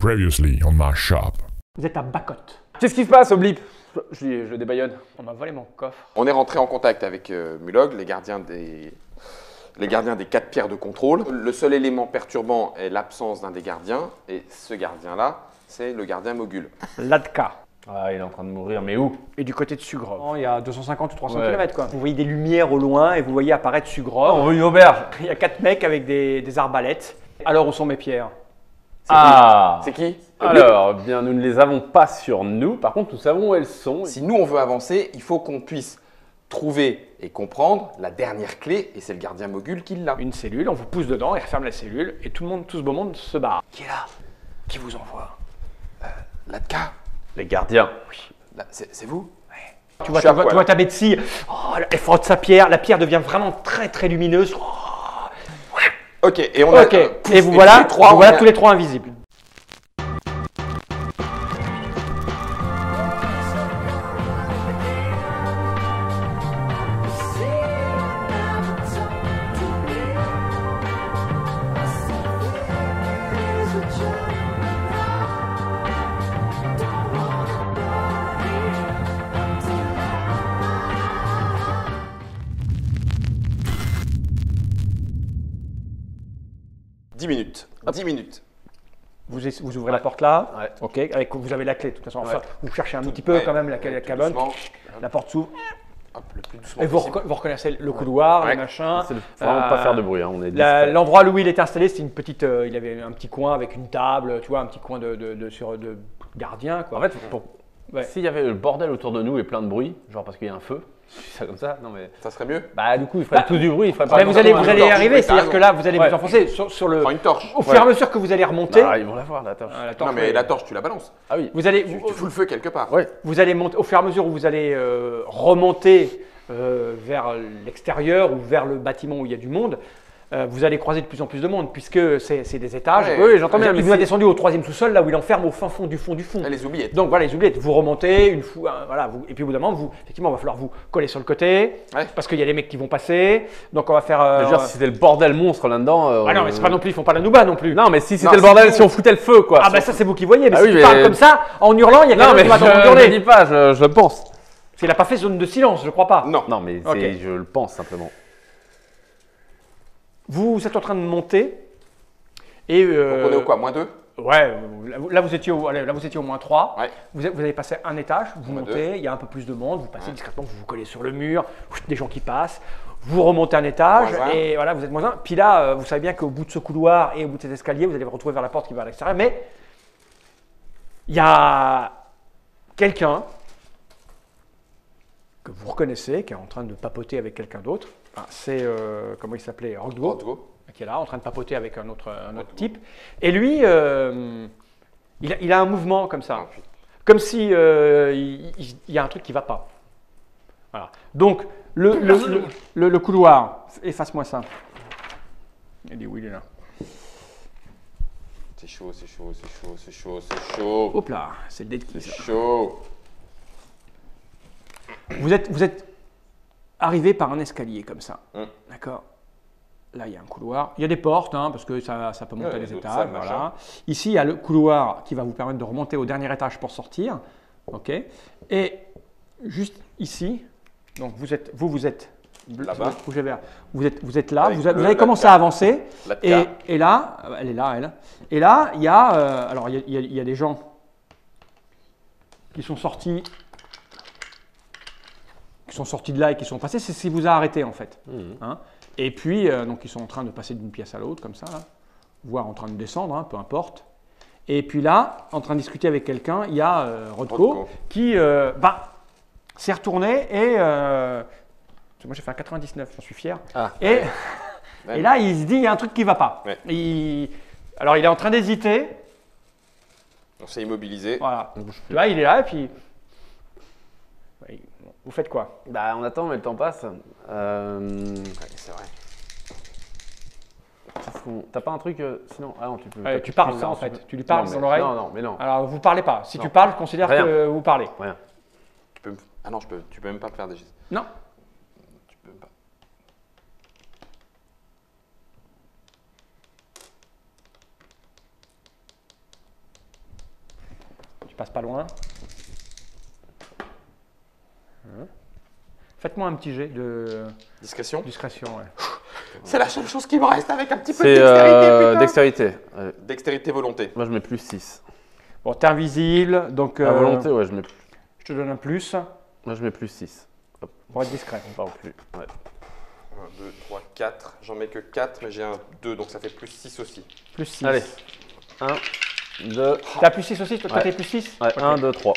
Previously on my shop. Vous êtes à Bacotte. Qu'est-ce qui se passe au blip? Je le débaillonne. On m'a volé mon coffre. On est rentré en contact avec Mulog, les gardiens des 4 pierres de contrôle. Le seul élément perturbant est l'absence d'un des gardiens, et ce gardien-là, c'est le gardien Mogul. Ladka. Ah, il est en train de mourir, mais où? Et du côté de Sugrove. Il y a 250 ou 300 Ouais. km quoi. Vous voyez des lumières au loin et vous voyez apparaître Sugrove. On veut une auberge. Il y a 4 mecs avec des arbalètes. Alors où sont mes pierres? Ah. C'est qui? Alors, bien, nous ne les avons pas sur nous. Par contre, nous savons où elles sont. Si nous on veut avancer, il faut qu'on puisse trouver et comprendre la dernière clé, et c'est le gardien Mogul qui l'a. Une cellule, on vous pousse dedans, il referme la cellule et tout ce beau monde se barre. Qui est là? Qui vous envoie? Ladka, Les gardiens. là, c'est vous? Tu vois, Je suis à tu vois, poil. tu vois ta Betsy, elle frotte sa pierre, la pierre devient vraiment très très lumineuse. Ok, et on Ok, a et vous voilà, tous tous les trois invisibles. Dix minutes. 10 minutes. Vous ouvrez la porte là, Ouais. ok, vous avez la clé de toute façon. Enfin, Ouais. vous cherchez un petit peu Ouais. quand même la Tout cabane, doucement. la porte s'ouvre, Hop, le plus doucement et vous, possible. vous reconnaissez le couloir, Ouais. le machin. Il faut vraiment pas faire de bruit, hein. On est La- discret. L'endroit où il était installé, c'était une petite, il avait un petit coin avec une table, tu vois, un petit coin de gardien quoi. En fait, Ouais. s'il y avait le bordel autour de nous et plein de bruit, genre parce qu'il y a un feu, je dis ça comme ça, non mais. Ça serait mieux? Bah, du coup, il ferait tous du bruit, il ferait pas. Mais vous allez y torche, arriver, oui, c'est-à-dire t'as que là, vous allez Ouais. vous enfoncer sur le. Prends une torche. Au fur et à mesure que vous allez remonter, Ah, ils vont la voir, la torche. la torche, Non mais ouais. la torche, tu la balances. Ah oui. vous allez, Tu fous le feu quelque part. Ouais. vous allez monter, au fur et à mesure où vous allez remonter vers l'extérieur ou vers le bâtiment où il y a du monde, vous allez croiser de plus en plus de monde puisque c'est des étages. Ouais. Oui, j'entends bien. Il vous a descendu au 3e sous-sol, là où il enferme au fin fond du fond du fond. Ah, les oubliettes. Donc voilà, les oubliettes, vous remontez, voilà, et puis au bout d'un moment, effectivement, il va falloir vous coller sur le côté, Ouais. parce qu'il y a des mecs qui vont passer. Donc on va faire. Je veux dire, si c'était le bordel monstre là-dedans. Ah non, mais c'est pas non plus, ils font pas la nouba non plus. Non, mais si Non, c'était le c'est bordel, tout. si on foutait le feu, quoi. Ah bah ça c'est vous qui voyez, mais Ah si oui, tu mais- parles comme ça, en hurlant, il y a Non, quelqu'un mais qui va t'entendre je hurler. dis pas, je le pense. Parce qu'il n'a pas fait zone de silence, je crois pas. Non. Non, mais Ok. je le pense simplement. Vous êtes en train de monter. Et Donc on est au quoi? -2? Ouais, là vous étiez au -3. Ouais. Vous avez passé un étage, vous Moins montez, il y a un peu plus de monde, vous passez discrètement, vous vous collez sur le mur, des gens qui passent, vous remontez un étage Moins un. et voilà, vous êtes -1. Puis là, vous savez bien qu'au bout de ce couloir et au bout de cet escalier, vous allez vous retrouver vers la porte qui va à l'extérieur, mais il y a quelqu'un que vous reconnaissez, qui est en train de papoter avec quelqu'un d'autre. Enfin, c'est, comment il s'appelait, Rogdo, Rodgo. qui est là, en train de papoter avec un autre type. Et lui, il a un mouvement comme ça, Ah, putain. comme si il y a un truc qui ne va pas. Voilà. Donc, le couloir, efface-moi ça. Il dit oui, il est là. C'est chaud, c'est chaud, c'est chaud, c'est chaud, c'est chaud. Hop là, c'est le dé de qui, C'est ça. chaud. Vous êtes arrivé par un escalier comme ça. Hum. D'accord. Là, il y a un couloir. Il y a des portes, hein, parce que ça peut monter Ouais, les d'autres étages. salles, Voilà. machin. Ici, il y a le couloir qui va vous permettre de remonter au dernier étage pour sortir. OK. Et juste ici, donc vous êtes Là-bas. bougez vers- vous êtes là, Avec vous le avez commencé Latka. à avancer. Latka. Et là, elle est là, elle. Et là, il y a, alors il y a des gens qui sont sortis de là et qui sont passés. C'est ce qui vous a arrêté en fait. Hein. Et puis, donc ils sont en train de passer d'une pièce à l'autre comme ça, là, voire en train de descendre, hein, peu importe. Et puis là, en train de discuter avec quelqu'un, il y a Rodko Rodko. qui s'est retourné et moi j'ai fait un 99, j'en suis fier. Ah. Et, Ouais. et là, il se dit il y a un truc qui va pas. Ouais. Alors il est en train d'hésiter. On s'est immobilisé. Voilà. Tu vois, il est là et puis. Ouais, vous faites quoi? Bah, on attend, mais le temps passe. Ouais, c'est vrai. T'as pas un truc sinon. Ah non, tu peux. Tu parles ça en fait. Tu lui parles Non, dans mais- l'oreille. Non, non, mais non. Alors vous parlez pas. Si Non. tu parles, je considère Rien. que vous parlez. Rien. Tu peux Ah non, tu peux même pas me faire des gestes. Non. Tu peux pas. passe pas loin. Faites-moi un petit jet de Discrétion. discrétion. Ouais. C'est la seule chose qui me reste avec un petit peu de C'est dextérité, putain. dextérité. Ouais. Dextérité, volonté. Moi, je mets plus 6. Bon, t'es invisible, donc À volonté, ouais, je mets plus. je te donne un plus Moi, je mets plus 6. pour être discret. On parle plus. Ouais. 1, 2, 3, 4. J'en mets que 4, mais j'ai un 2, donc ça fait plus 6 aussi. Plus 6. Allez. 1, 2, T'as plus 6 aussi? Toi, Ouais. t'es plus 6? ouais, 1, 2, 3.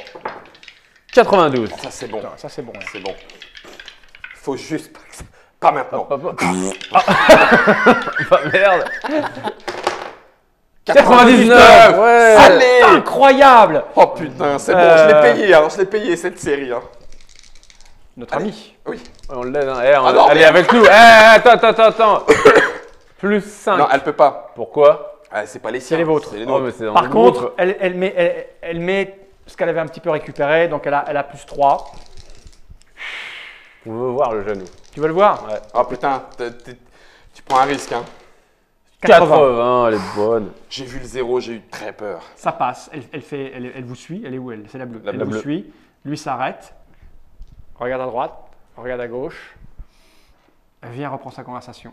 92. Ça, c'est bon. Ça, c'est bon. Ouais. C'est bon. Faut juste. Pas maintenant. Hop, hop. Ah, merde. 99. Ouais. Allez. Incroyable! Oh putain, c'est bon, je l'ai payé, hein. Je l'ai payé cette série. Hein. Notre Allez. ami. Oui. On l'aide, hein. Eh, Ah non, elle est merde. avec nous. Attends. Plus 5. Non, elle peut pas. Pourquoi? Ah, c'est pas les siens. les vôtres. C'est les Oh, nôtres. mais c'est dans Par le contre, groupe. elle met ce qu'elle avait un petit peu récupéré, donc elle a plus 3. On veut voir le genou. Tu veux le voir? Ouais. Oh putain, tu prends un risque. Hein. 80, elle est bonne. J'ai vu le 0, j'ai eu très peur. Ça passe. Elle vous suit. Elle est où elle? C'est la bleue. La Elle bleue. vous suit. Lui s'arrête. Regarde à droite. Regarde à gauche. Elle vient reprendre sa conversation.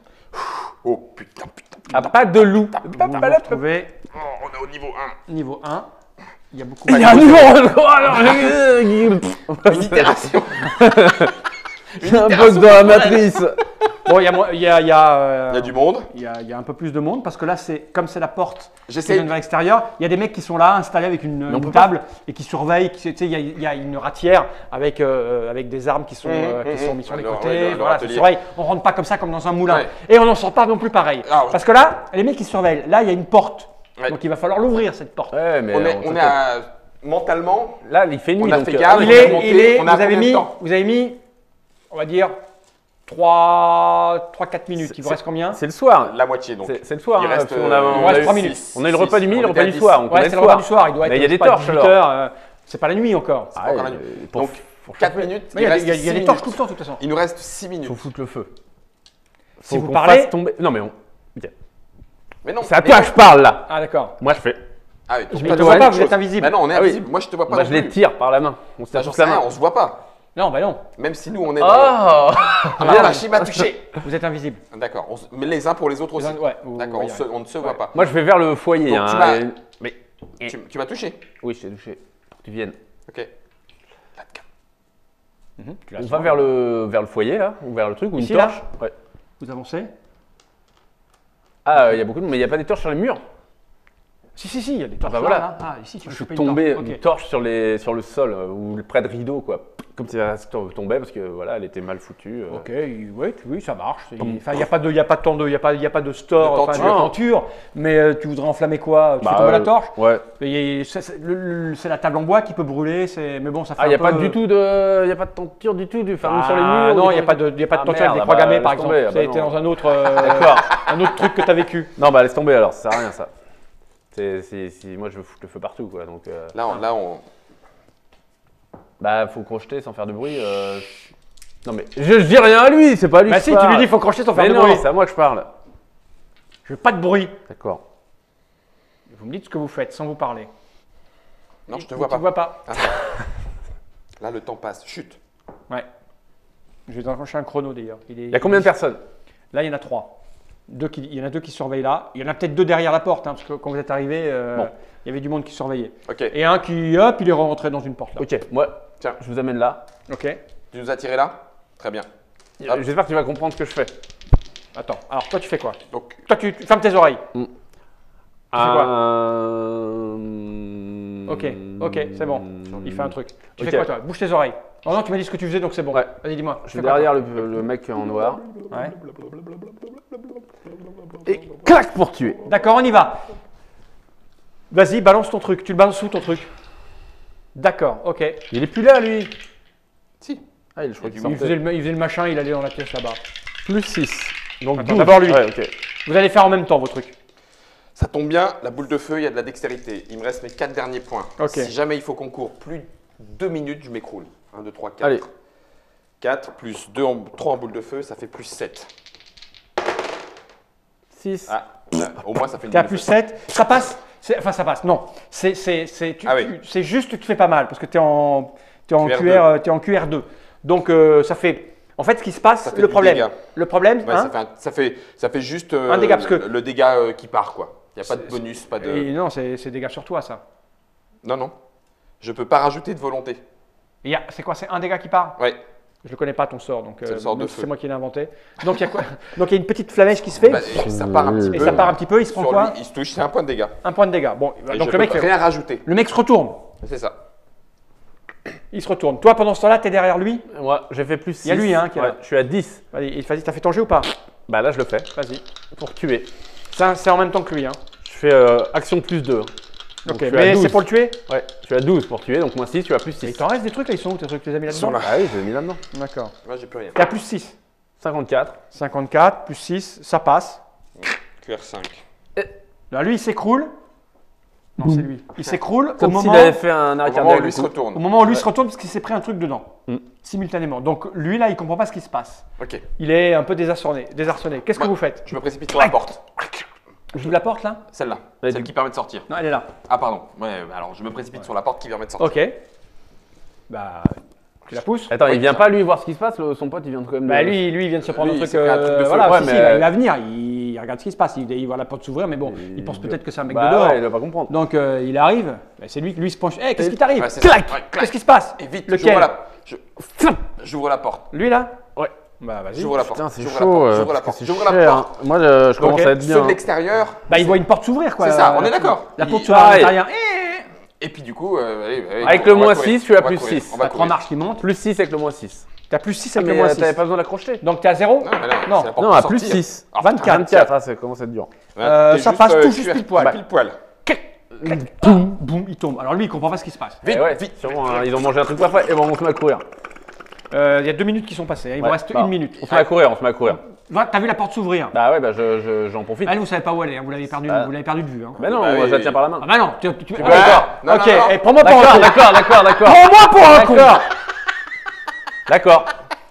Oh putain. Ah, pas de loup. Vous vous retrouvez Oh, on est au niveau 1. niveau 1. Il y a beaucoup Il y a un nouveau. Une itération. Il y a un bug dans la matrice. Bon, il y a du monde. Il y a un peu plus de monde parce que là, comme c'est la porte qui J'essaie. donne vers l'extérieur, il y a des mecs qui sont là installés avec une peut table et qui surveillent. Tu sais, il y a une ratière avec des armes qui sont mises sur les Alors, côtés. ouais, leur Voilà, ça atelier. surveille. On rentre pas comme ça comme dans un moulin. Ouais. Et on n'en sort pas non plus pareil. Ah, ouais. Parce que là, les mecs qui surveillent. Là, il y a une porte. Ouais. Donc il va falloir l'ouvrir cette porte. Ouais, mais On est à. Mentalement, là, il fait nuit. On a donc, fait gaffe. Il on est est, remonté, il est, on a vous avez combien de mis, temps vous avez mis, on va dire 3-4 minutes. Il vous reste combien? C'est le soir. la moitié donc. C'est le soir. Il hein, reste, parce qu'on a- il on reste a eu 3 minutes. On a eu le repas du midi, On le repas était à du 10. soir. On connaît Ouais, c'est le le repas soir. du soir. Il doit être Mais il y a des je sais pas, torches, 18 alors. heures. C'est pas la nuit encore. C'est pas encore la nuit. pour- Donc pour 4 chauffer. minutes. Mais il y a reste des- il y a 6 des torches minutes. tout le temps de toute façon. Il nous reste 6 minutes. Faut foutre le feu. Si Faut vous qu'on parlez- fasse tomber. Non, mais on. Ok. Mais non. C'est à mais toi non. que je parle là. Ah d'accord. Moi, je fais. Ah oui, donc Je toi, te tu vois fais pas, autre vous êtes chose. invisible. Bah non, on est Ah oui. invisible. Moi, je te vois pas. Bah, non je les plus. tire par la main. On se Bah, tape j'en tous la sais rien, main. on se voit pas. Non, bah non. Même si nous, on est. Oh Ah, la vache, il m'a touché. Vous êtes invisible. D'accord. Mais les uns pour les autres aussi. Ouais, vous D'accord. voyez. On ne se voit pas. Moi, je vais vers le foyer. Donc, hein, tu m'as- et- Mais. Tu m'as touché. Oui, je t'ai touché. Pour que tu viennes. Ok. Tu la On sens. va vers le foyer là, ou vers le truc, ou une Ici, là torche. Ouais. Vous avancez? Ah, il y a beaucoup de. Mais il n'y a pas des torches sur les murs. Si, il y a des torches bah là, voilà. là. Ah, ici, tu Je peux suis choper tombé une une torche. torche sur le sol, ou près de rideau, quoi. Comme si ça tombait parce que voilà, elle était mal foutue. Ok, oui, ça marche. Enfin, il n'y a pas de, il y a pas de temps il y a pas de store, De enfin, tenture. de tenture. Mais tu voudrais enflammer quoi? Tu fais Bah, tomber la torche? Ouais. C'est la table en bois qui peut brûler. Mais bon, ça fait Ah, il n'y a un pas peu- du tout de. Il n'y a pas de tenture du tout, enfin, sur les murs. Non, ou il n'y a des pas trucs. de, tenture merde, avec des croix bah, gammées, par laisse exemple. tomber, ah, Ça bah a été non. dans un autre, D'accord. un autre truc que tu as vécu. Non, bah laisse tomber alors, ça sert à rien ça. Moi je veux foutre le feu partout quoi. Donc, Là, on. bah faut crocheter sans faire de bruit. Non mais je dis rien à lui, c'est pas à lui. Bah que je si, tu parle. lui dis, il faut crocheter sans faire Mais de non, bruit. c'est à moi que je parle. Je veux pas de bruit. D'accord. Vous me dites ce que vous faites sans vous parler. Non, je te Tu vois pas. vois pas. Là, le temps passe. Chut. Ouais. Je vais enclencher un chrono d'ailleurs. Il y a combien de personnes? Là, il y en a 3. Il y en a 2 qui surveillent là. Il y en a peut-être 2 derrière la porte, hein, parce que quand vous êtes arrivé, Bon. il y avait du monde qui surveillait. Ok. Et un qui, hop, il est rentré dans une porte là. Ok, moi Tiens. je vous amène là. Ok. Tu nous as tiré là. Très bien. Hop. J'espère que tu vas comprendre ce que je fais. Attends. Alors, toi, tu fais quoi? Donc, Toi, tu fermes tes oreilles. quoi Ok, c'est bon. Il fait un truc. Tu Ok. fais quoi, toi? Bouge tes oreilles. Oh non, tu m'as dit ce que tu faisais, donc c'est bon. Ouais. Vas-y, dis-moi. Je Tu suis fais quoi, derrière le mec en noir. toi Ouais. Et clac pour tuer. D'accord, on y va. Vas-y, balance ton truc. Tu le balances où ton truc? D'accord, ok. Il est plus là lui. si. Ah, je crois qu'il Il sortait. faisait le machin, il allait dans la pièce là-bas. Plus 6. Donc Attends, 12. d'abord lui. Ouais, ok. Vous allez faire en même temps vos trucs. Ça tombe bien, la boule de feu, il y a de la dextérité. Il me reste mes 4 derniers points. Ok. Si jamais il faut qu'on court plus de 2 minutes, je m'écroule. 1, 2, 3, 4. Allez. 4 plus 3 en boule de feu, ça fait plus 7. 6. Ah, là, au moins ça fait une T'es à boule de plus feu. 7. Ça passe. Enfin, ça passe. Non, c'est juste que tu fais pas mal parce que tu es en QR2. t'es en QR2. Donc ça fait. En fait, ce qui se passe, Ça fait le du problème. dégât. Le problème, Ouais, hein, ça fait juste un dégât, parce que- le dégât qui part, quoi. Il n'y a pas de bonus, pas de. et non, c'est dégâts sur toi, ça. Non, non. Je peux pas rajouter de volonté. C'est quoi? C'est un dégât qui part? Ouais. Je le connais pas ton sort, donc C'est le sort de même feu. si c'est moi qui l'ai inventé. Donc il y a quoi? Donc il y a une petite flamèche qui se fait. Bah, et ça part un petit peu. Et ça part un petit peu. Il se prend Sur quoi? lui, il se touche, c'est un point de dégâts. Un point de dégâts. Bon, Et donc je le mec, peux rien rajouter. le mec se retourne. C'est ça. Il se retourne. Toi, pendant ce temps-là, tu es derrière lui. Moi, j'ai fait plus 6. Il y a lui, hein, qui est là. Je suis à 10. Vas-y, t'as fait ton jet ou pas? Bah là, je le fais. Vas-y. Pour tuer. Ça, c'est en même temps que lui. Hein. Je fais action plus 2. Ok, je suis à mais 12. c'est pour le tuer? Ouais, je suis à 12 pour tuer, donc moins 6, tu as plus Il 6. t'en reste des trucs là, ils sont où tes trucs? Tu les as mis Ils sont là-dedans? là. Ah oui, je l'ai mis là-dedans. D'accord. Moi, j'ai plus rien. T'es à plus 6. 54. 54, plus 6, ça passe. QR5. Là, lui, il s'écroule. Non, c'est lui. Il s'écroule au Comme s'il moment, avait fait un arrêt Au moment où cardiaque. lui se retourne. au moment où lui se retourne parce qu'il s'est pris un truc dedans. Mm. Simultanément. Donc lui, là, il comprend pas ce qui se passe. Ok. Il est un peu désarçonné. Qu'est-ce que Ouais. vous faites? Je me précipite sur la porte. J'ouvre la porte là? Celle-là. Ouais, Celle qui permet de sortir. Non, elle est là. Ah, pardon. Ouais, alors je me précipite sur la porte qui permet de sortir. Ok. Bah, tu la pousses. Attends, Oui, il vient ça. pas lui voir ce qui se passe, son pote, il vient quand même. Bah lui, il vient de se prendre Lui, un il truc. s'est pris un truc de feu. Voilà, Ouais, si, si, mais- il va venir. Il regarde ce qui se passe. Il voit la porte s'ouvrir, mais bon, il pense peut-être que c'est un mec de dehors. Ouais, il va pas comprendre. Donc il arrive. Bah, c'est lui qui se penche. Hé, qu'est-ce qui t'arrive? Ouais, c'est ça. Clac. Ouais, clac. Qu'est-ce qui se passe? Et vite, Lequel? j'ouvre la porte. Lui là? Ouais. Bah vas-y. J'ouvre la porte. Putain, c'est J'ouvre la chaud. porte. J'ouvre la parce que porte. c'est J'ouvre la cher, porte. hein. Moi, je commence Ok. à être bien. Ceux de hein. l'extérieur. Bah il voit une porte s'ouvrir quoi. C'est ça, on est d'accord. La porte Il- s'ouvre à pareil. l'intérieur. Et puis du coup, allez, Avec on le va moins courir. 6, tu as On va plus courir. 6. On va T'as 3 courir. marches qui montent. Plus 6 avec le moins 6. T'as plus 6 avec Mais le moins 6. t'avais pas besoin de l'accrocher. Donc t'es à 0? Non, mais là, Non. c'est la porte Non, pour à plus sortir. 6. Alors, 24. 24, ça commence à être dur. Ouais, Ça t'es passe tout cuir- juste pile poil. Pile poil. Boum, boum, il tombe. Alors lui, il comprend pas ce qui se passe. Vite, Eh ouais, vite. sûrement, hein, ils ont mangé un truc parfait et bon, on se met à courir. Il y a 2 minutes qui sont passées. Il vous Ouais, reste bah, 1 minute. On se met à courir, on se met à courir. T'as vu la porte s'ouvrir? Bah ouais, bah j'en profite. Elle, vous savez pas où elle est. Hein. Vous l'avez perdu, Ah. vous l'avez perdu de vue. Hein. Bah non, Bah moi, oui. je la tiens par la main. Ah bah non. Ah, d'accord. Non, Ok. non, non. Et prends-moi pour un D'accord, con. d'accord. Prends-moi pour un con. D'accord. D'accord.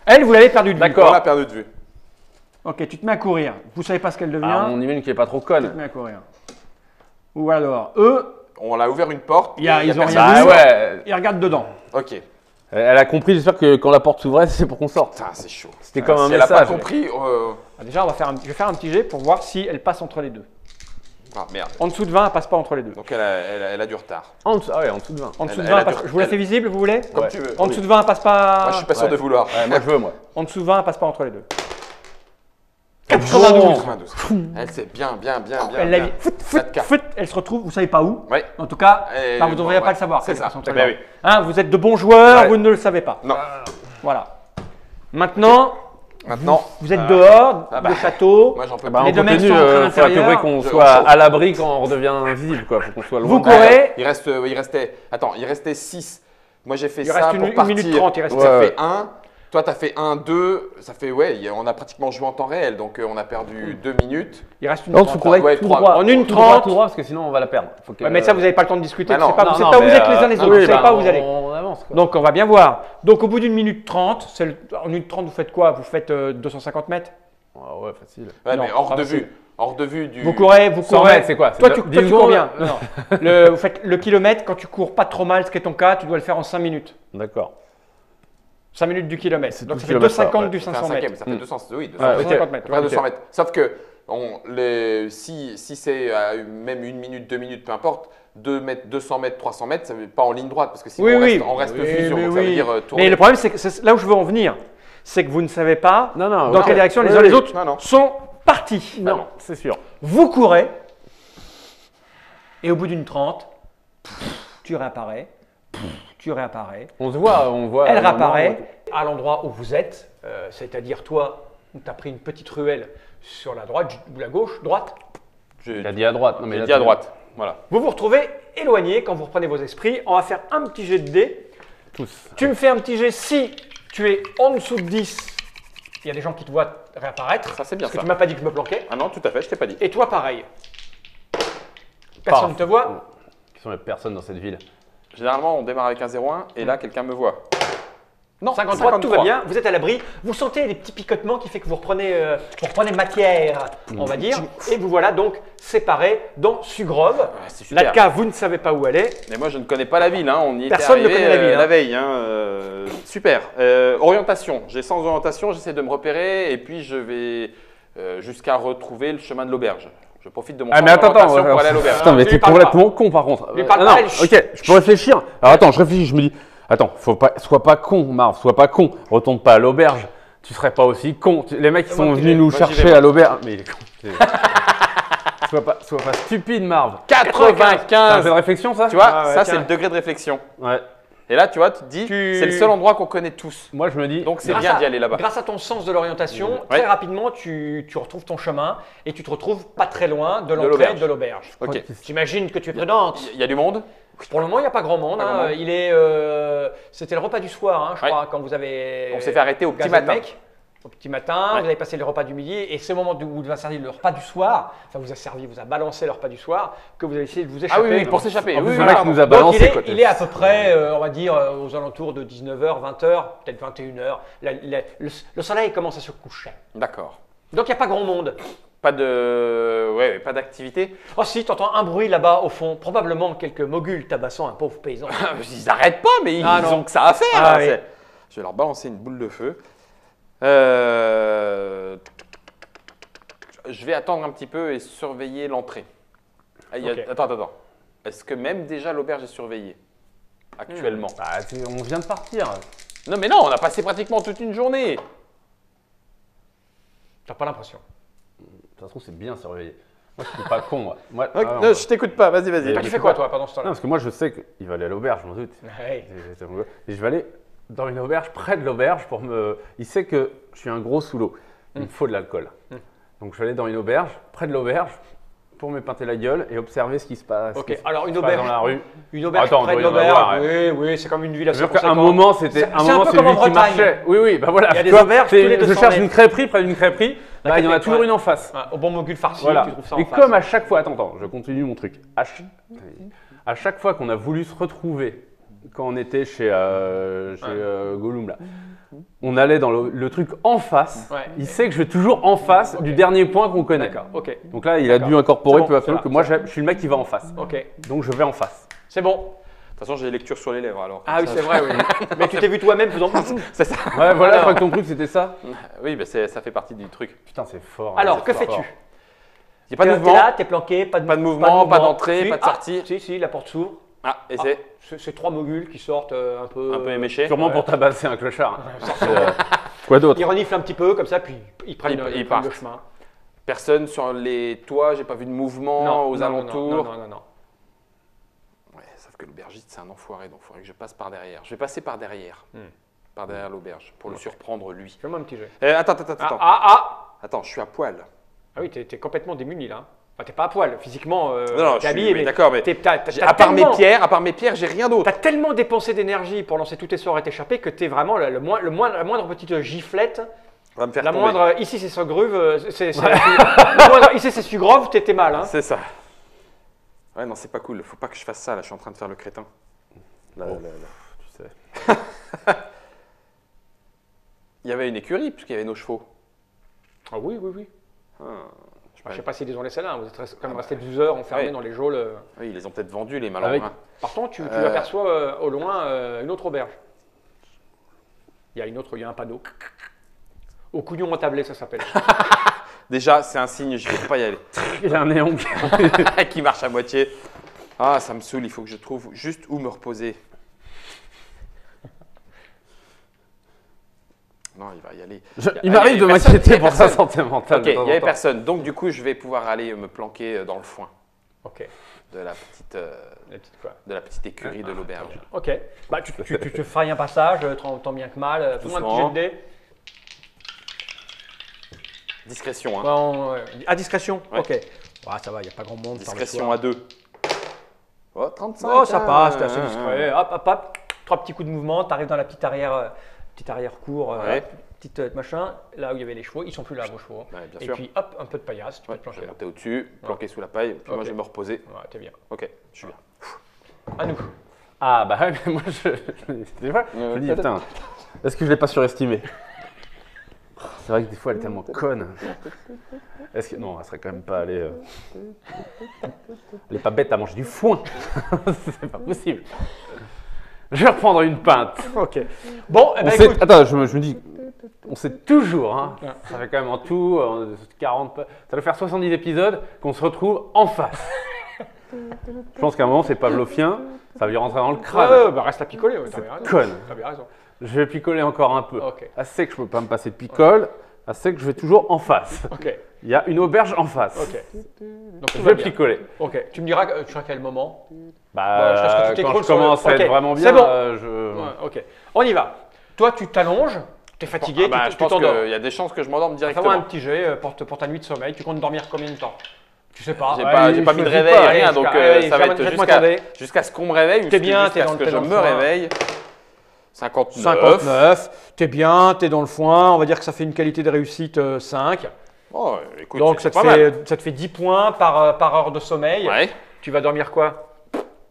Elle, vous l'avez perdu de vue. D'accord. On l'a perdu de vue. Ok, tu te mets à courir. Vous savez pas ce qu'elle devient. Ah, on imagine qu'il est pas trop Tu te conne. mets à courir. Ou alors, eux, On a ouvert une porte. ils ont personne. rien Bah vu. ouais. Ils regardent dedans. Ok. Elle a compris, j'espère que quand la porte s'ouvrait, c'est pour qu'on sorte. Putain, c'est chaud. C'était comme un Si elle a pas message. compris. Ah, déjà, je vais faire un petit jet pour voir si elle passe entre les deux. Ah merde. En dessous de 20, elle passe pas entre les deux. Donc elle a du retard. En dessous, ah ouais, en dessous de 20. En dessous Elle- de elle 20, a elle passe. dur- Je vous la elle- fais visible, vous voulez? Comme Ouais. tu veux. En dessous de 20, elle passe pas. Moi, je suis pas sûr Ouais. de vouloir. Ouais, moi je veux, moi. En dessous de 20, elle passe pas entre les deux. 92. Elle sait bien. Elle l'a mis. Quatre cas. Elle se retrouve, vous savez pas où. Ouais. En tout cas, Et enfin, vous ne devriez bon, pas ouais. le savoir. C'est qu'elle ça. passe entre les D'accord. deux. Hein, vous êtes de bons joueurs, Ouais. vous ne le savez pas. Non. Voilà. Maintenant, Maintenant. vous êtes dehors, Ah bah. le château. Moi, j'en peux Bah, plus. Les deux on mecs continue, sont en train faut à peu d'intérieur. près qu'on Je- soit on- à l'abri quand on redevient invisible, quoi. Faut qu'on soit loin. Vous de- courez. Il restait. Attends, il restait 6. Moi, j'ai fait Il ça reste pour une partir. minute 30, il reste. Ouais. Ça fait 1. Toi, t'as fait 1, 2. Ça fait, on a pratiquement joué en temps réel. Donc, on a perdu 2 minutes. Il reste une Donc, faut 30. qu'on aille Ouais, tout trois. droit. En une Tout droit, 30. tout droit, parce que sinon on va la perdre. Faut que- Ouais, mais ça, vous n'avez pas le temps de discuter. Bah non. C'est pas, Non, c'est non, pas où mais, vous êtes les uns les autres. oui, Vous savez bah, pas où vous allez. On avance, quoi. Donc, on va bien voir. Donc, au bout d'une minute 30, en une 30, vous faites quoi? Vous faites 250 mètres? Ah ouais, facile. Ouais, Non, mais hors pas de facile. vue. Hors de vue du. Vous courez. 100 mètres, c'est quoi? Toi, C'est tu 10 cours secondes bien. Non, non. Vous faites le kilomètre, quand tu cours pas trop mal, ce qui est ton cas, tu dois le faire en 5 minutes. D'accord. 5 minutes du kilomètre. C'est Donc, tout ça le fait kilomètre, 250 ouais. du Ça fait 500 un cinquième, mètres. ça fait 200. Oui, 200 Ouais, mètres. ok. 250 mètres. Ça fait Ok. 200 mètres. Sauf que si c'est à même 1 minute, 2 minutes, peu importe, 200 mètres, 300 mètres, ça ne veut pas en ligne droite parce que sinon Oui, oui. on reste Oui, fusion. mais Donc ça veut oui. dire tourner. Mais le problème, c'est que c'est là où je veux en venir. C'est que vous ne savez pas Non, non. dans non. quelle direction les Oui, uns oui. les autres Non. sont partis. Non, c'est sûr. Vous courez, et au bout d'une 30, tu réapparais, tu réapparais. On se voit, on voit. Elle un moment, réapparaît à l'endroit où vous êtes, c'est-à-dire toi, tu as pris une petite ruelle sur la droite ou la gauche, droite. Il a dit à droite. Non, mais J'ai là, dit à t'es- droite. Voilà. Vous vous retrouvez éloigné quand vous reprenez vos esprits. On va faire un petit jet de dés. Tous. Tu me fais un petit jet si tu es en dessous de 10. Il y a des gens qui te voient réapparaître. Ça, c'est bien parce que ça. tu m'as pas dit que je me planquais. Ah non, tout à fait, je t'ai pas dit. Et toi, pareil. Personne ne te voit. Qui sont les personnes dans cette ville? Généralement, on démarre avec un 0-1 et là, quelqu'un me voit. Non, 53, tout va bien, vous êtes à l'abri. Vous sentez des petits picotements qui fait que vous reprenez matière, on va dire. Et vous voilà donc séparés dans Sugrove. c'est super. Latka, vous ne savez pas où elle est. Mais moi, je ne connais pas la ville. Hein. On y était Personne ne arrivé, connaît la ville, hein. la veille. Super. Orientation. J'ai 100 orientations. J'essaie de me repérer. Et puis, je vais jusqu'à retrouver le chemin de l'auberge. Je profite de mon temps d'orientation pour aller à l'auberge. Putain, mais lui t'es parle complètement con par contre. Lui parle non, pas, non, ok, je peux réfléchir. Alors attends, je réfléchis, je me dis, attends, sois pas con, Marv, sois pas con. Retourne pas à l'auberge. Tu serais pas aussi con. Les mecs qui sont venus nous chercher à l'auberge. Mais il est con. sois pas stupide, Marv. 95. C'est un jeu de réflexion, ça? Tu vois, Ah ouais, ça, tiens. c'est le degré de réflexion. Ouais. Et là, tu vois, tu te dis, c'est le seul endroit qu'on connaît tous. Moi, je me dis. Donc, c'est Grâce bien à- d'y aller là-bas. Grâce à ton sens de l'orientation, Ouais. très rapidement, tu retrouves ton chemin et tu te retrouves pas très loin de l'entrée l'auberge. de l'auberge. Ok. J'imagine que tu es prudente. Il y a du monde? Pour le moment, il n'y a pas grand monde. Pas grand monde. C'était le repas du soir, hein, je Ouais. crois, quand vous avez. On s'est fait arrêter au petit gazé le matin. mec. Au petit matin, Ouais. vous avez passé le repas du midi et c'est au moment où vous avez servi le repas du soir, enfin vous a balancé le repas du soir, que vous avez essayé de vous échapper. Ah oui, pour s'échapper. En plus, Oui, le oui, mec pardon. nous a Donc balancé. quoi. il est à peu près, on va dire, aux alentours de 19h, 20h, peut-être 21h. Le soleil commence à se coucher. D'accord. Donc il n'y a pas grand monde. Pas d'activité. Oh si, tu entends un bruit là-bas au fond, probablement quelques moguls tabassant un pauvre paysan. Ils n'arrêtent pas, mais ils Ah, non. ont que ça à faire. Ah, hein, oui. Je vais leur balancer une boule de feu. Je vais attendre un petit peu et surveiller l'entrée. Ah, Ok. Attends. Est-ce que même déjà l'auberge est surveillée actuellement? Ah, on vient de partir. Non, mais non, on a passé pratiquement toute une journée. T'as pas l'impression. De toute façon, c'est bien surveillé. Moi, je suis pas con, moi. Ok, non, je t'écoute pas, vas-y. Mais- Toi, tu fais quoi toi pendant ce Non, temps-là? parce que moi, je sais qu'il va aller à l'auberge, je m'en doute. Hey. Et je vais aller dans une auberge, près de l'auberge, pour me. Il sait que je suis un gros sous l'eau. Il me faut de l'alcool. Donc, je vais aller dans une auberge, près de l'auberge, pour me pinter la gueule et observer ce qui se passe. Ok, ce qui se alors une passe auberge. dans la rue. Une auberge Attends, près de il doit y en l'auberge. avoir, Oui, c'est comme une ville assez C'est-à-dire qu'à un conséquente. moment, c'était C'est un peu comme en lui qui Bretagne. marchait. Oui, bah voilà. Il y a tu des vois, auberges c'est- tous les Je 200 cherche mètres. une crêperie, près d'une crêperie. La Là, il y en a crêperie, toujours ouais. une en face. Au bon mogul farci, Voilà. tu trouves ça en Et face. comme à chaque fois, attends, je continue mon truc. À chaque fois qu'on a voulu se retrouver, quand on était chez Gollum, là, on allait dans le truc en face. Ouais. Il sait que je vais toujours en face du dernier point qu'on connaît. D'accord, ok. Donc là, il a D'accord. dû incorporer C'est peu à bon, peu ça que va, moi, ça je suis le mec qui va en face. Ok, Donc je vais en face. c'est bon. De toute façon, j'ai les lectures sur les lèvres alors. Ah oui, Ça, c'est vrai, oui. Mais tu t'es vu toi-même faisant. C'est ça. Ouais, voilà, je Alors. crois que ton truc, c'était ça. Oui, bah, ça fait partie du truc. Putain, c'est fort. Alors, hein, que c'est fort. fais-tu? Il n'y a pas de T'es mouvement. là, t'es planqué, pas de mouvement, pas d'entrée, pas de sortie. Si, la porte s'ouvre. Ah, et Ah, c'est c'est trois moguls qui sortent un peu. éméché. Sûrement pour tabasser un clochard. Quoi d'autre? Ils reniflent un petit peu comme ça, puis ils prennent, Ils ils prennent partent. le chemin. Personne sur les toits, j'ai pas vu de mouvement aux alentours. Non. Ouais, sauf que l'aubergiste, c'est un enfoiré, donc il faudrait que je passe par derrière. Je vais passer par derrière. Par derrière l'auberge, pour le surprendre lui. Fais-moi un petit jet. Attends. Ah Attends, je suis à poil. Ah oui, t'es complètement démuni là. Enfin, t'es pas à poil, physiquement. Non, t'es habillé, mais d'accord, mais à part mes pierres, j'ai rien d'autre. T'as tellement dépensé d'énergie pour lancer tous tes sorts et t'échapper que t'es vraiment la moindre petite giflette. On va me faire La tomber. moindre, ici c'est Sogruve, la moindre, ici c'est Sugrove, t'es mal. Hein. C'est ça. Ouais, non, c'est pas cool. Faut pas que je fasse ça, là. Je suis en train de faire le crétin. Là. Tu sais. Il y avait une écurie, puisqu'il y avait nos chevaux. Ah oui. Ah, Je sais pas s'ils les ont laissés là, vous êtes quand même resté 12 heures enfermés Ouais. dans les geôles. Oui, ils les ont peut-être vendus, les Avec- malandrins. Par contre, tu aperçois au loin une autre auberge. Il y a un panneau. Au couillon entablé, ça s'appelle. Déjà, c'est un signe, je vais pas y aller. Il y a un néon. Qui marche à moitié. Ah, ça me saoule, il faut que je trouve juste où me reposer. Non, il va y aller. Il m'arrive de personne, m'inquiéter il y a pour sa personne. santé mentale. Ok, de il temps n'y en avait temps. personne. Donc, du coup, je vais pouvoir aller me planquer dans le foin Ok. de la petite, La petite quoi. de la petite écurie de l'auberge. Ok. Bah, tu te frailles un passage, tant bien que mal. Fais-moi un petit jet Doucement. de dés. Discrétion, hein. Bon, à discrétion. Ouais. Ok. Ah, ça va, il n'y a pas grand monde. par le Discrétion soir. à 2. Oh, 35. Oh, ça passe, t'es assez hein. discret. Hop. 3 petits coups de mouvement, t'arrives dans la petite arrière-cour, Ouais. petite machin, là où il y avait les chevaux. Ils sont plus là, vos chevaux. Ouais, bien Et sûr. puis, hop, un peu de paillasse, tu peux Ouais, te je plancher vais là. monter au-dessus, planqué sous la paille, puis moi Ok. je vais me reposer. Ouais, t'es bien. Ok, je suis bien. À nous. Ah bah ouais, mais moi des fois, je me dis putain, est-ce que je l'ai pas surestimé? C'est vrai que des fois elle est tellement conne. Est-ce que non, elle serait quand même pas allée. Elle est pas bête à manger du foin. C'est pas possible. Je vais reprendre une pinte. Ok. Bon, eh ben, Sait, écoute. attends, je me dis, on sait toujours, hein, ça fait quand même en tout 40, ça doit faire 70 épisodes qu'on se retrouve en face. Je pense qu'à un moment c'est pavlovien, ça va lui rentrer dans le crâne. Ouais, bah reste à picoler. Ouais, t'as bien raison. Conne. T'as bien raison. Je vais picoler encore un peu. Ok. Assez que je peux pas me passer de picole, assez que je vais toujours en face. Ok. Il y a une auberge en face. Ok. Donc Je tout va vais bien. picoler. Ok. Tu me diras à quel moment. Bah, jusqu'à ce que tu quand t'écroules je sur le- commence à Ok, être vraiment bien, c'est bon. je... Ouais, ok. On y va. Toi, tu t'allonges. T'es fatigué. Ah bah, tu je pense t'endors. qu'il y a des chances que je m'endorme Fais-moi directement. un petit jet pour ta nuit de sommeil. Tu comptes dormir combien de temps? Tu sais pas. J'ai Ouais, pas mis de choisis réveil, pas. rien, Allez, donc allez, ça va fais-moi être tomber. jusqu'à ce qu'on me réveille ou T'es bien, jusqu'à t'es ce dans- que t'es je dans le me foin. réveille. 59. 59. T'es bien, t'es dans le foin. On va dire que ça fait une qualité de réussite 5. Oh, écoute, Donc c'est ça pas mal. te fait 10 points par heure de sommeil. Ouais, Tu vas dormir quoi?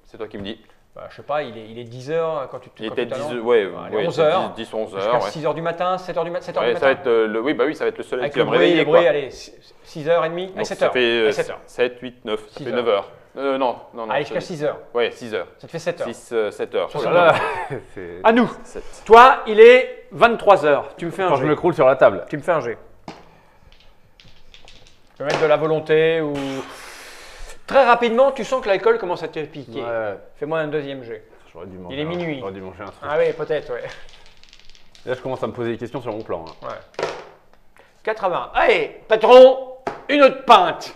c'est toi qui me dis. Bah, je sais pas, il est 10 heures quand tu Il quand était tu t'allonges. 10, ouais, Allez, ouais, 11 heures. 10, 11 Jusqu'à heures. Ouais. 6 heures du matin, 7 heures du, 7 heures Ouais, du ça va matin. être oui, bah oui, ça va être le soleil Avec qui le va me bruit, réveiller. le bruit, Quoi. allez, 6h30, allez, Donc 7 ça heures. fait Allez, 7 heures. 7, 8, 9, ça Six fait heures. 9 heures. Non. Allez, jusqu'à 6 heures. Ouais, 6 heures. Ça te fait 7 heures. 6, 7 heures. Sur Oh ce là là, moment. c'est- À nous. 7. Toi, il est 23 heures. Tu me fais un Quand je jet. me croule sur la table. Tu me fais un jet. Tu peux mettre de la volonté ou... Très rapidement, tu sens que l'alcool commence à te piquer. Ouais, Fais-moi un deuxième jet. j'aurais dû manger Il est minuit. J'aurais dû manger un truc. Ah oui, peut-être, ouais. Là, je commence à me poser des questions sur mon plan. hein. Ouais. 80. Allez, patron, une autre pinte.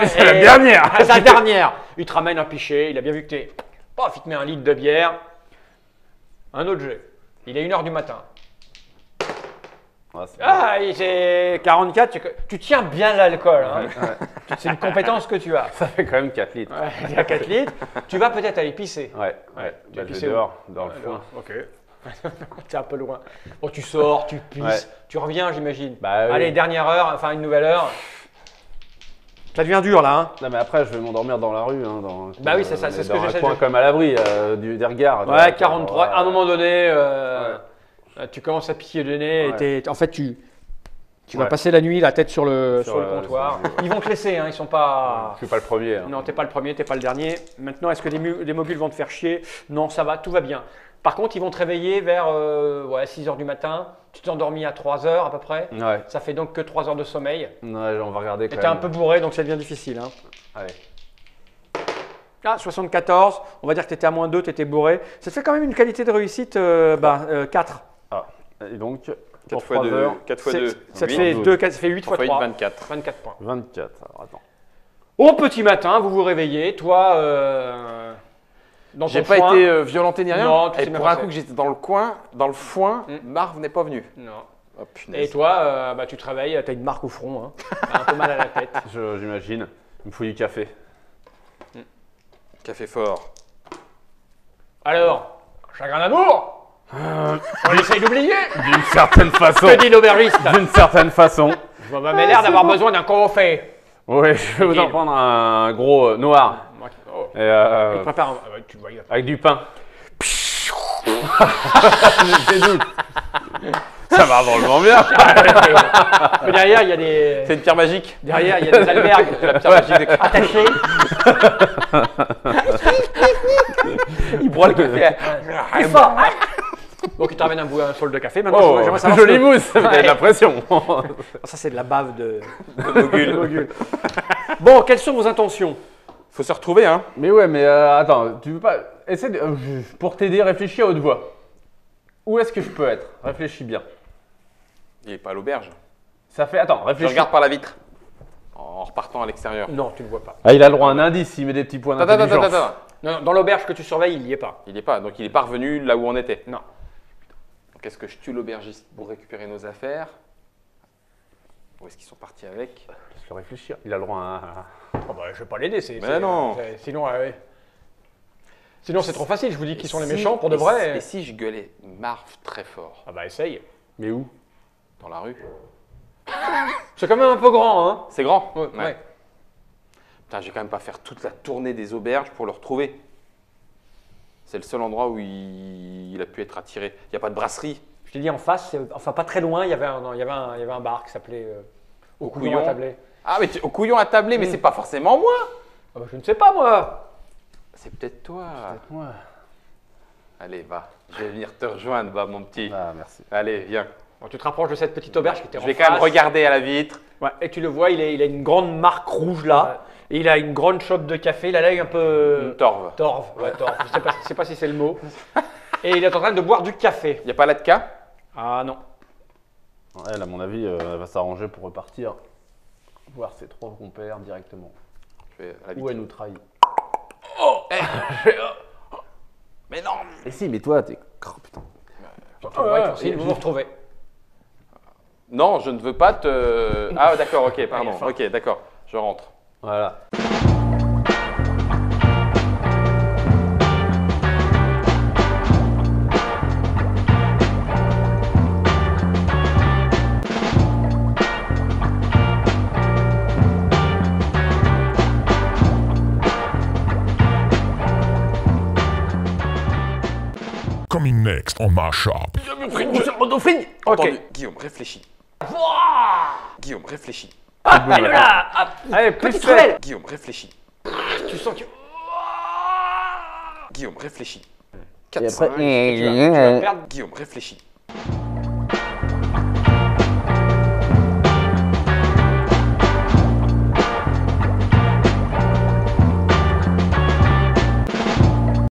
C'est la dernière. C'est la dernière. Il te ramène un pichet, il a bien vu que t'es... Paf, il te met un litre de bière. Un autre jet. Il est 1h du matin. Ah, c'est Ah, il est 44. Tu tiens bien l'alcool. Hein. C'est une compétence que tu as. Ça fait quand même 4 litres. Ouais, il y a 4 litres. Tu vas peut-être aller pisser. Ouais. Tu vas Bah, je vais pisser où? dehors, dans le foin. Ok. C'est un peu loin. Bon, tu sors, tu pisses, Ouais. tu reviens, j'imagine. Bah oui. Allez, dernière heure, enfin une nouvelle heure. Ça devient dur là, hein. Non, mais après, je vais m'endormir dans la rue. Hein, Bah oui, c'est ça, c'est ce que Dans un j'essaie coin de- comme à l'abri des regards. tu Ouais, vois, 43. ouais. À un moment donné, tu commences à piquer le nez. Ouais. Et en fait, tu vas Ouais. passer la nuit la tête sur le Sur le- comptoir. sur Ils vont te laisser, hein, ils sont pas. Je suis pas le premier. hein. Non, t'es pas le premier, t'es pas le dernier. Maintenant, est-ce que des mobiles vont te faire chier? Non, ça va, tout va bien. Par contre, ils vont te réveiller vers 6 heures du matin. Tu t'es endormi à 3 heures à peu près. Ouais. Ça fait donc que 3 heures de sommeil. Ouais, on va regarder Et quand t'es même. un peu bourré, donc ça devient difficile. Hein. Allez. Ah, 74, on va dire que tu étais à moins 2, tu étais bourré. Ça te fait quand même une qualité de réussite 4. Ah. Et donc, 4 pour fois 3 2, heures, 4 fois 2. Ça te fait 2, ça fait 8 fois 3. 24. 24 points. 24. Alors, attends. Au petit matin, vous vous réveillez, toi, dans J'ai ton pas foin. été violenté ni rien. Non, tout Et s'est bien pour un passé. coup que j'étais dans le coin, dans le foin, Mm. Marv n'est pas venu. Non. Oh Et punaise. toi, tu te réveilles, tu as une marque au front, hein. T'as un peu mal à la tête. J'imagine. Il me faut du café. Café fort. Alors, chagrin d'amour On essaye d'oublier D'une certaine façon. Que dit l'aubergiste D'une certaine façon. Je vois ma l'air d'avoir besoin d'un café. Oui, je vais vous en prendre un gros noir. Oh. Et, Il prépare un... tu vois, il va avec du pain. J'ai doute. Ça va drôlement bien. Mais derrière, il y a des... C'est une pierre magique. Derrière, il y a des albergues attachées. Il boit le café. Plus fort. Donc, il te ramène un sol de café. Maintenant, Oh, j'aimerais savoir jolie ce que- mousse, ça fait de la pression. Ça, c'est de la bave de Mogul. Bon, quelles sont vos intentions? Faut se retrouver, hein. Mais ouais, mais attends, tu veux pas. Essaie de, pour t'aider, réfléchis à haute voix. Où est-ce que je peux être? Réfléchis bien. Il est pas à l'auberge. Ça fait. Attends, Je réfléchis. regarde par la vitre. En repartant à l'extérieur. Non, tu ne vois pas. Ah, il a le droit à un indice s'il met des petits points Attends, d'intelligence. attends. Non, dans l'auberge que tu surveilles, il n'y est pas. Il n'est pas. Donc il est pas revenu là où on était. Non. Donc est-ce que je tue l'aubergiste pour récupérer nos affaires? Où est-ce qu'ils sont partis avec? Laisse-le réfléchir. Il a le droit à. Oh bah, je vais pas l'aider. Mais non. Sinon, ouais. Sinon, c'est trop facile. Je vous dis qu'ils sont les Et si- méchants pour de vrai. Et si je gueulais Marv très fort Ah bah, essaye. Mais où? dans la rue? C'est quand même un peu grand, hein. C'est grand. Ouais. Putain, je vais quand même pas faire toute la tournée des auberges pour le retrouver. C'est le seul endroit où il a pu être attiré. Il n'y a pas de brasserie. Je t'ai dit en face, enfin pas très loin, il y avait un bar qui s'appelait Au Couillon à Tablé. Ah, mais au Couillon à Tablé, mais c'est pas forcément moi. Ah bah, je ne sais pas moi. C'est peut-être toi. Ouais. Allez, va. Je vais venir te rejoindre, va, mon petit. Ah, merci. Allez, viens. Bon, tu te rapproches de cette petite auberge qui était en Je vais face. quand même regarder à la vitre. Ouais, et tu le vois, il a une grande marque rouge là. Et il a une grande chope de café. Il a l'œil un peu. Torve. Torve. Ouais, torve. Je sais pas si c'est le mot. Et il est en train de boire du café. Il n'y a pas l'ATCA? Ah non. Elle, à mon avis, elle va s'arranger pour repartir. Voir ses 3 compères directement. Je vais à la Ou vitre. elle nous trahit. Mais non. Et si, mais toi, t'es. Oh putain. Vous vous retrouvez. Non, je ne veux pas te. Ah, d'accord, ok, pardon. Ok, d'accord. Je rentre. Voilà. Coming next on my shop. Entendu. Guillaume, réfléchis. Guillaume, réfléchis. Elle est là. Hop. Allez, petite ruelle. Guillaume, réfléchis. Tu sens que. Guillaume, réfléchis. Et 4, 5. après. Tu vas perdre. Guillaume, réfléchis.